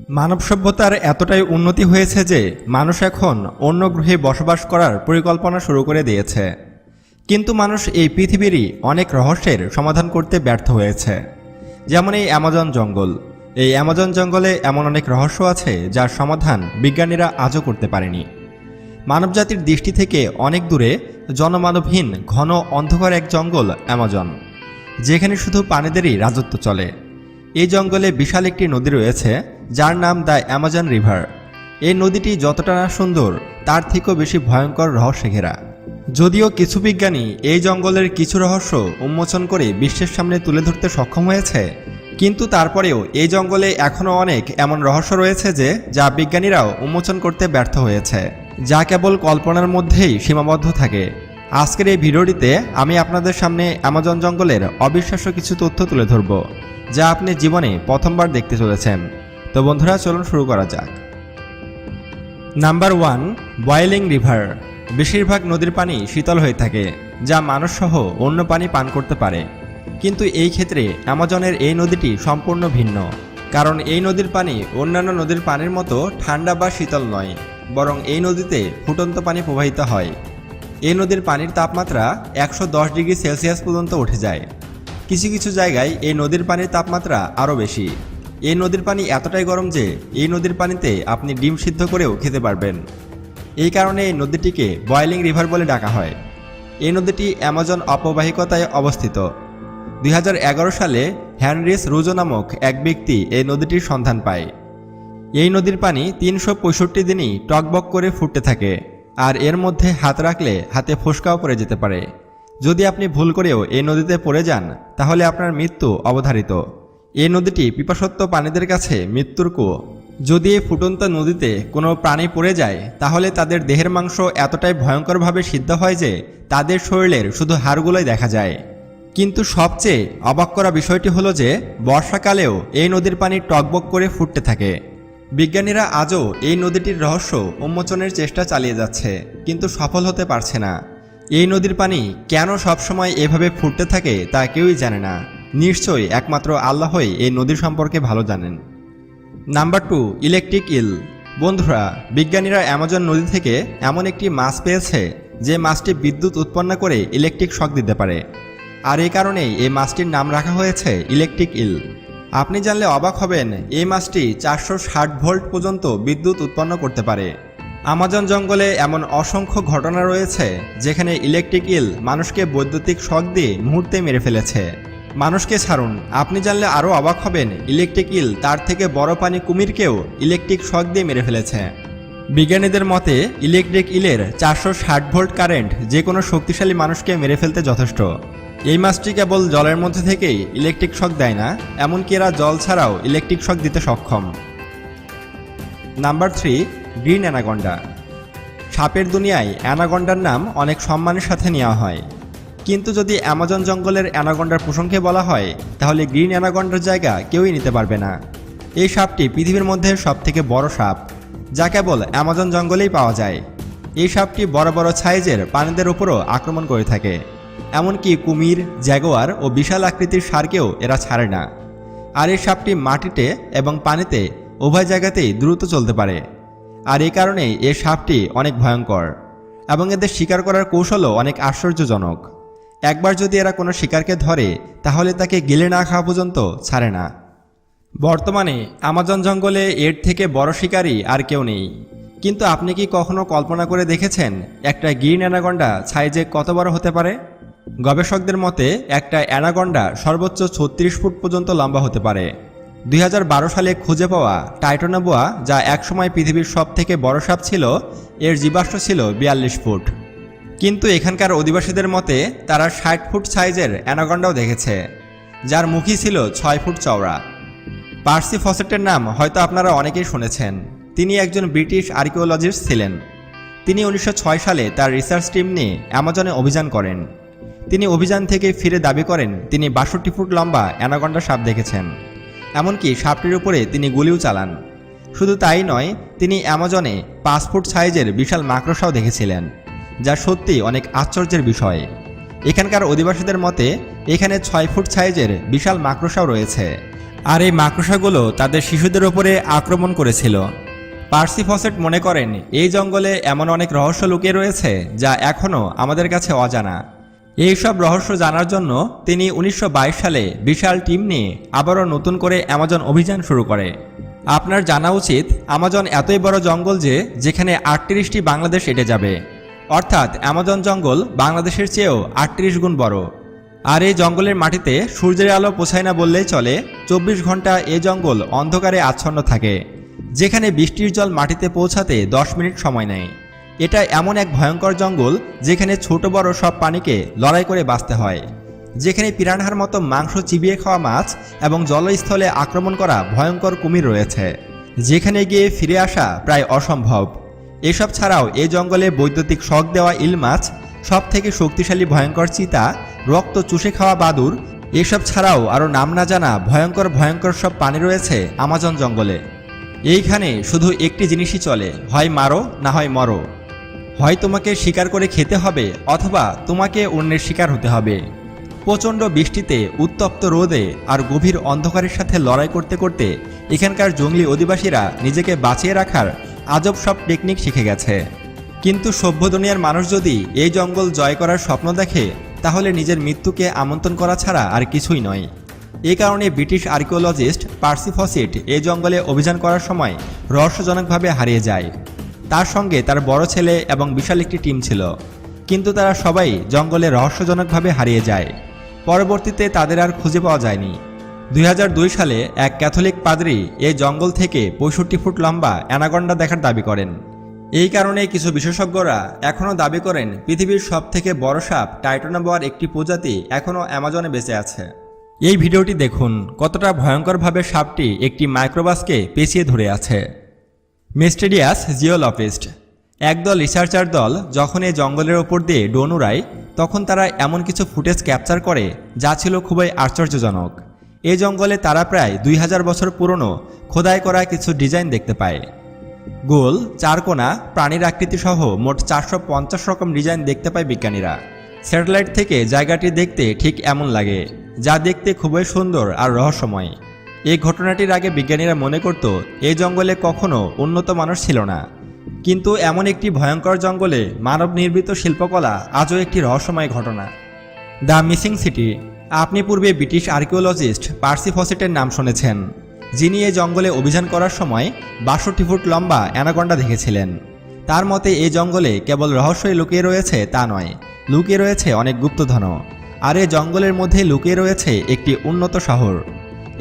মানব সভ্যতার এতটাই উন্নতি হয়েছে যে মানুষ এখন অন্য গ্রহে বসবাস করার পরিকল্পনা শুরু করে দিয়েছে। কিন্তু মানুষ এই পৃথিবীরই অনেক রহস্যের সমাধান করতে ব্যর্থ হয়েছে। যেমন এই অ্যামাজন জঙ্গল। এই অ্যামাজন জঙ্গলে এমন অনেক রহস্য আছে যার সমাধান বিজ্ঞানীরা আজও করতে পারেনি। মানবজাতির দৃষ্টি থেকে অনেক দূরে জনমানবহীন ঘন অন্ধকার এক জঙ্গল অ্যামাজন, যেখানে শুধু প্রাণীদেরই রাজত্ব চলে। এই জঙ্গলে বিশাল একটি নদী রয়েছে যার নাম দ্য অ্যামাজন রিভার। এই নদীটি যতটা না সুন্দর তার থেকেও বেশি ভয়ঙ্কর রহস্যে ঘেরা। যদিও কিছু বিজ্ঞানী এই জঙ্গলের কিছু রহস্য উন্মোচন করে বিশ্বের সামনে তুলে ধরতে সক্ষম হয়েছে, কিন্তু তারপরেও এই জঙ্গলে এখনও অনেক এমন রহস্য রয়েছে যা বিজ্ঞানীরাও উন্মোচন করতে ব্যর্থ হয়েছে, যা কেবল কল্পনার মধ্যেই সীমাবদ্ধ থাকে। আজকের এই ভিডিওটিতে আমি আপনাদের সামনে অ্যামাজন জঙ্গলের অবিশ্বাস্য কিছু তথ্য তুলে ধরব, যা আপনি জীবনে প্রথমবার দেখতে চলেছেন। তো বন্ধুরা, চলুন শুরু করা যাক। Number 1, boiling river. বেশিরভাগ নদীর পানি শীতল হয়ে থাকে, যা মানুষসহ অন্য পানি পান করতে পারে। কিন্তু এই ক্ষেত্রে অ্যামাজনের এই নদীটি সম্পূর্ণ ভিন্ন, কারণ এই নদীর পানি অন্যান্য নদীর পানির মতো ঠান্ডা বা শীতল নয়, বরং এই নদীতে ফুটন্ত পানি প্রবাহিত হয়। এই নদীর পানির তাপমাত্রা 110 ডিগ্রি সেলসিয়াস পর্যন্ত উঠে যায়। কিছু কিছু জায়গায় এই নদীর পানির তাপমাত্রা আরও বেশি। এই নদীর পানি এতটাই গরম যে এই নদীর পানিতে আপনি ডিম সিদ্ধ করেও খেতে পারবেন। এই কারণে এই নদীটিকে বয়েলিং রিভার বলে ডাকা হয়। এই নদীটি অ্যামাজন অববাহিকায় অবস্থিত। 2011 সালে হ্যানরিস রুজো নামক এক ব্যক্তি এই নদীটির সন্ধান পায়। এই নদীর পানি 365 দিনই টকবক করে ফুটতে থাকে, আর এর মধ্যে হাত রাখলে হাতে ফোসকাও পড়ে যেতে পারে। যদি আপনি ভুল করেও এই নদীতে পড়ে যান, তাহলে আপনার মৃত্যু অবধারিত। এই নদীটি পিপাসত্ব প্রাণীদের কাছে মৃত্যুর কুয়ো। যদি এই ফুটন্ত নদীতে কোনো প্রাণী পড়ে যায়, তাহলে তাদের দেহের মাংস এতটাই ভয়ঙ্করভাবে সিদ্ধ হয় যে তাদের শরীরের শুধু হাড়গুলোই দেখা যায়। কিন্তু সবচেয়ে অবাক করা বিষয়টি হলো যে বর্ষাকালেও এই নদীর পানি টকবক করে ফুটতে থাকে। বিজ্ঞানীরা আজও এই নদীটির রহস্য উন্মোচনের চেষ্টা চালিয়ে যাচ্ছে, কিন্তু সফল হতে পারছে না। এই নদীর পানি কেন সবসময় এভাবে ফুটতে থাকে তা কেউই জানে না। নিশ্চয়ই একমাত্র আল্লাহই এই নদী সম্পর্কে ভালো জানেন। নাম্বার 2, ইলেকট্রিক ইল। বন্ধুরা, বিজ্ঞানীরা অ্যামাজন নদী থেকে এমন একটি মাছ পেয়েছে যে মাছটি বিদ্যুৎ উৎপন্ন করে ইলেকট্রিক শক দিতে পারে, আর এই কারণেই এই মাছটির নাম রাখা হয়েছে ইলেকট্রিক ইল। আপনি জানলে অবাক হবেন, এই মাছটি 460 ভোল্ট পর্যন্ত বিদ্যুৎ উৎপন্ন করতে পারে। অ্যামাজন জঙ্গলে এমন অসংখ্য ঘটনা রয়েছে যেখানে ইলেকট্রিক ইল মানুষকে বৈদ্যুতিক শক দিয়ে মুহূর্তে মেরে ফেলেছে। মানুষকে ছাড়ুন, আপনি জানলে আরও অবাক হবেন, ইলেকট্রিক ইল তার থেকে বড় পানি কুমিরকেও ইলেকট্রিক শক দিয়ে মেরে ফেলেছে। বিজ্ঞানীদের মতে ইলেকট্রিক ইলের 460 ভোল্ট কারেন্ট যে কোনো শক্তিশালী মানুষকে মেরে ফেলতে যথেষ্ট। এই মাছটি কেবল জলের মধ্যে থেকেই ইলেকট্রিক শক দেয় না, এমনকি এরা জল ছাড়াও ইলেকট্রিক শক দিতে সক্ষম। Number 3, green anaconda. সাপের দুনিয়ায় অ্যানাকন্ডার নাম অনেক সম্মানের সাথে নেওয়া হয়, কিন্তু যদি অ্যামাজন জঙ্গলের অ্যানাকন্ডার প্রশংসা বলা হয়, তাহলে গ্রিন অ্যানাকন্ডার জায়গা কেউই নিতে পারবে না। এই সাপটি পৃথিবীর মধ্যে সবথেকে বড় সাপ, যা কেবল অ্যামাজন জঙ্গলেই পাওয়া যায়। এই সাপটি বড় বড় সাইজের প্রাণীদের উপরও আক্রমণ করে থাকে, এমনকি কুমির, জ্যাগুয়ার ও বিশাল আকৃতির ষাঁড়কেও এরা ছাড়ে না। আর এই সাপটি মাটিতে এবং পানিতে উভয় জায়গাতেই দ্রুত চলতে পারে, আর এই কারণেই এই সাপটি অনেক ভয়ঙ্কর এবং এদের শিকার করার কৌশলও অনেক আশ্চর্যজনক। একবার যদি এরা কোনো শিকারকে ধরে, তাহলে তাকে গিলে না খাওয়া পর্যন্ত ছাড়ে না। বর্তমানে অ্যামাজন জঙ্গলে এর থেকে বড় শিকারী আর কেউ নেই। কিন্তু আপনি কি কখনো কল্পনা করে দেখেছেন একটা গ্রিন অ্যানাকন্ডা সাইজে কত বড় হতে পারে? গবেষকদের মতে একটা অ্যানাকন্ডা সর্বোচ্চ 36 ফুট পর্যন্ত লম্বা হতে পারে। 2012 সালে খুঁজে পাওয়া টাইটানোবোয়া, যা একসময় পৃথিবীর সবথেকে বড় সাপ ছিল, এর জীবাশ্ম ছিল 42 ফুট। কিন্তু এখানকার অধিবাসীদের মতে তারা 60 ফুট সাইজের অ্যানাকন্ডাও দেখেছে, যার মুখই ছিল 6 ফুট চওড়া। পার্সি ফসেটের নাম হয়তো আপনারা অনেকেই শুনেছেন। তিনি একজন ব্রিটিশ আর্কিওলজিস্ট ছিলেন। তিনি 1906 সালে তার রিসার্চ টিম নিয়ে অ্যামাজনে অভিযান করেন। তিনি অভিযান থেকে ফিরে দাবি করেন তিনি 62 ফুট লম্বা অ্যানাকন্ডা সাপ দেখেছেন। এমনকি সাপটির উপরে তিনি গুলিও চালান। শুধু তাই নয়, তিনি অ্যামাজনে 5 ফুট সাইজের বিশাল মাকড়সাও দেখেছিলেন, যা সত্যি অনেক আশ্চর্যের বিষয়। এখানকার অধিবাসীদের মতে এখানে 6 ফুট সাইজের বিশাল মাকড়সাও রয়েছে, আর এই মাকড়সাগুলো তাদের শিশুদের ওপরে আক্রমণ করেছিল। পার্সি ফসেট মনে করেন এই জঙ্গলে এমন অনেক রহস্য লুকিয়ে রয়েছে যা এখনও আমাদের কাছে অজানা। এই সব রহস্য জানার জন্য তিনি 1922 সালে বিশাল টিম নিয়ে আবারও নতুন করে অ্যামাজন অভিযান শুরু করে। আপনার জানা উচিত অ্যামাজন এতই বড় জঙ্গল যে যেখানে 38টি বাংলাদেশ এঁটে যাবে, অর্থাৎ অ্যামাজন জঙ্গল বাংলাদেশের চেয়েও 38 গুণ বড়। আর এই জঙ্গলের মাটিতে সূর্যের আলো পৌঁছায় না বললেই চলে। 24 ঘন্টা এই জঙ্গল অন্ধকারে আচ্ছন্ন থাকে, যেখানে বৃষ্টির জল মাটিতে পৌঁছাতে 10 মিনিট সময় নেয়। এটা এমন এক ভয়ঙ্কর জঙ্গল যেখানে ছোট বড় সব প্রাণীকে লড়াই করে বাঁচতে হয়, যেখানে পিরানহার মতো মাংস চিবিয়ে খাওয়া মাছ এবং জলস্থলে আক্রমণ করা ভয়ঙ্কর কুমির রয়েছে, যেখানে গিয়ে ফিরে আসা প্রায় অসম্ভব। এসব ছাড়াও এই জঙ্গলে বৈদ্যুতিক শক দেওয়া ইল মাছ, সব থেকে শক্তিশালী ভয়ঙ্কর চিতা, রক্ত চুষে খাওয়া বাদুর, এসব ছাড়াও আরও নাম না জানা ভয়ঙ্কর ভয়ঙ্কর সব প্রাণী রয়েছে আমাজন জঙ্গলে। এইখানে শুধু একটি জিনিসই চলে, হয় মারো না হয় মরো। হয় তোমাকে শিকার করে খেতে হবে অথবা তোমাকে অন্যের শিকার হতে হবে। প্রচণ্ড বৃষ্টিতে, উত্তপ্ত রোদে আর গভীর অন্ধকারের সাথে লড়াই করতে করতে এখানকার জঙ্গলি অধিবাসীরা নিজেকে বাঁচিয়ে রাখার আজব সব টেকনিক শিখে গেছে। কিন্তু সভ্য দুনিয়ার মানুষ যদি এই জঙ্গল জয় করার স্বপ্ন দেখে তাহলে নিজের মৃত্যুকে আমন্ত্রণ করা ছাড়া আর কিছুই নয়। এই কারণে ব্রিটিশ আর্কিওলজিস্ট পার্সি ফসেট এই জঙ্গলে অভিযান করার সময় রহস্যজনকভাবে হারিয়ে যায়। তার সঙ্গে তার বড় ছেলে এবং বিশাল একটি টিম ছিল, কিন্তু তারা সবাই জঙ্গলে রহস্যজনকভাবে হারিয়ে যায়। পরবর্তীতে তাদের আর খুঁজে পাওয়া যায়নি। 2002 সালে এক ক্যাথলিক পাদ্রী এই জঙ্গল থেকে 65 ফুট লম্বা অ্যানাকন্ডা দেখার দাবি করেন। এই কারণে কিছু বিশেষজ্ঞরা এখনও দাবি করেন পৃথিবীর সবথেকে বড় সাপ টাইটানোবোয়ার একটি প্রজাতি এখনও অ্যামাজনে বেঁচে আছে। এই ভিডিওটি দেখুন কতটা ভয়ঙ্করভাবে সাপটি একটি মাইক্রোবাসকে পেঁচিয়ে ধরে আছে। মিস্টেরিয়াস জিওলজিস্ট একদল রিসার্চার দল যখন এই জঙ্গলের ওপর দিয়ে ড্রোন উড়ায় তখন তারা এমন কিছু ফুটেজ ক্যাপচার করে যা ছিল খুবই আশ্চর্যজনক। এই জঙ্গলে তারা প্রায় 2000 বছর পুরনো খোদাই করা কিছু ডিজাইন দেখতে পায়। গোল, চারকোনা, প্রাণীর আকৃতি সহ মোট 450 রকম ডিজাইন দেখতে পায় বিজ্ঞানীরা। স্যাটেলাইট থেকে জায়গাটি দেখতে ঠিক এমন লাগে, যা দেখতে খুবই সুন্দর আর রহস্যময়। এই ঘটনাটির আগে বিজ্ঞানীরা মনে করত এই জঙ্গলে কখনো উন্নত মানুষ ছিল না, কিন্তু এমন একটি ভয়ঙ্কর জঙ্গলে মানব নির্মিত শিল্পকলা আজও একটি রহস্যময় ঘটনা। The missing city. আপনি পূর্বে ব্রিটিশ আর্কিওলজিস্ট পার্সি ফসেটের নাম শুনেছেন, যিনি এই জঙ্গলে অভিযান করার সময় 62 ফুট লম্বা অ্যানাকন্ডা দেখেছিলেন। তার মতে এই জঙ্গলে কেবল রহস্যই লুকিয়ে রয়েছে তা নয়, লুকিয়ে রয়েছে অনেক গুপ্তধন। আর এই জঙ্গলের মধ্যে লুকিয়ে রয়েছে একটি উন্নত শহর।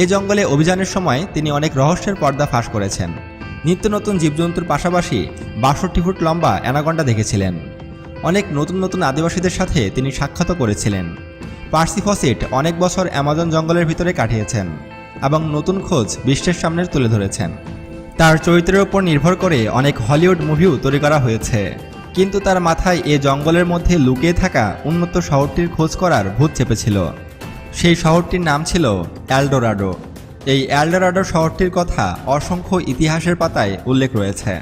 এই জঙ্গলে অভিযানের সময় তিনি অনেক রহস্যের পর্দা ফাঁস করেছেন। নিত্য নতুন জীবজন্তুর পাশাপাশি 62 ফুট লম্বা অ্যানাকন্ডা দেখেছিলেন। অনেক নতুন নতুন আদিবাসীদের সাথে তিনি সাক্ষাৎ করেছিলেন। পার্সি ফসেট অনেক বছর অ্যামাজন জঙ্গলের ভিতরে কাটিয়েছেন এবং নতুন খোঁজ বিশ্বের সামনে তুলে ধরেছেন। তার চরিত্রের উপর নির্ভর করে অনেক হলিউড মুভিও তৈরি করা হয়েছে, কিন্তু তার মাথায় এ জঙ্গলের মধ্যে লুকিয়ে থাকা উন্নত শহরটির খোঁজ করার ভূত চেপেছিল। সেই শহরটির নাম ছিল এলডোরাডো। এই এলডোরাডো শহরটির কথা অসংখ্য ইতিহাসের পাতায় উল্লেখ রয়েছে।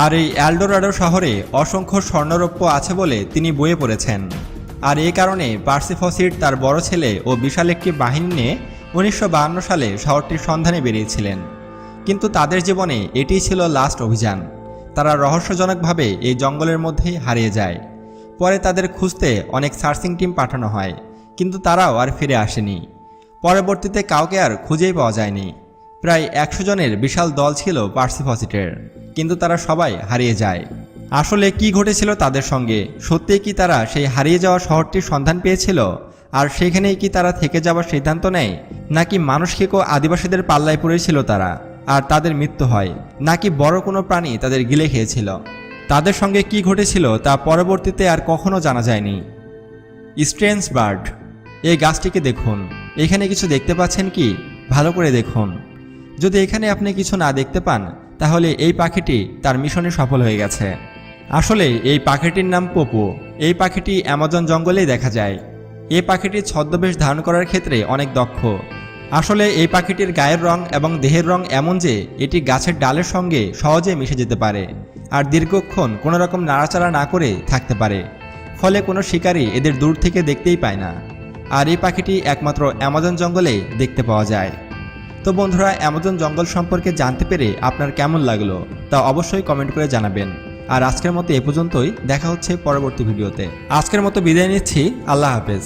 আর এই এলডোরাডো শহরে অসংখ্য স্বর্ণরৌপ্য আছে বলে তিনি বইয়ে পড়েছেন। আর এই কারণে পার্সি ফসেট তার বড় ছেলে ও বিশাল একটি বাহিনী নিয়ে 1952 সালে শহরটির সন্ধানে বেরিয়েছিলেন। কিন্তু তাদের জীবনে এটিই ছিল লাস্ট অভিযান। তারা রহস্যজনকভাবে এই জঙ্গলের মধ্যেই হারিয়ে যায়। পরে তাদের খুঁজতে অনেক সার্চিং টিম পাঠানো হয়, কিন্তু তারাও আর ফিরে আসেনি। পরবর্তীতে কাউকে আর খুঁজেই পাওয়া যায়নি। প্রায় 100 জনের বিশাল দল ছিল পার্সি ফসেটের, কিন্তু তারা সবাই হারিয়ে যায়। আসলে কি ঘটেছিল তাদের সঙ্গে? সত্যিই কি তারা সেই হারিয়ে যাওয়া শহরটির সন্ধান পেয়েছিল আর সেখানেই কি তারা থেকে যাওয়ার সিদ্ধান্ত নেয়, নাকি মানুষকে আদিবাসীদের পাল্লায় পড়েছিল তারা আর তাদের মৃত্যু হয়, নাকি বড় কোনো প্রাণী তাদের গিলে খেয়েছিল? তাদের সঙ্গে কি ঘটেছিল তা পরবর্তীতে আর কখনো জানা যায়নি। Strange bird. এই গাছটিকে দেখুন। এখানে কিছু দেখতে পাচ্ছেন কি? ভালো করে দেখুন। যদি এখানে আপনি কিছু না দেখতে পান তাহলে এই পাখিটি তার মিশনে সফল হয়ে গেছে। আসলে এই পাখিটির নাম পোপো। এই পাখিটি অ্যামাজন জঙ্গলেই দেখা যায়। এই পাখিটির ছদ্মবেশ ধারণ করার ক্ষেত্রে অনেক দক্ষ। আসলে এই পাখিটির গায়ের রং এবং দেহের রং এমন যে এটি গাছের ডালের সঙ্গে সহজে মিশে যেতে পারে আর দীর্ঘক্ষণ কোনো রকম নাড়াচাড়া না করে থাকতে পারে, ফলে কোনো শিকারী এদের দূর থেকে দেখতেই পায় না। আর এই পাখিটি একমাত্র অ্যামাজন জঙ্গলেই দেখতে পাওয়া যায়। তো বন্ধুরা, অ্যামাজন জঙ্গল সম্পর্কে জানতে পেরে আপনার কেমন লাগলো তা অবশ্যই কমেন্ট করে জানাবেন। আর আজকের মতো এ পর্যন্তই, দেখা হচ্ছে পরবর্তী ভিডিওতে। আজকের মতো বিদায় নিচ্ছি, আল্লাহ হাফেজ।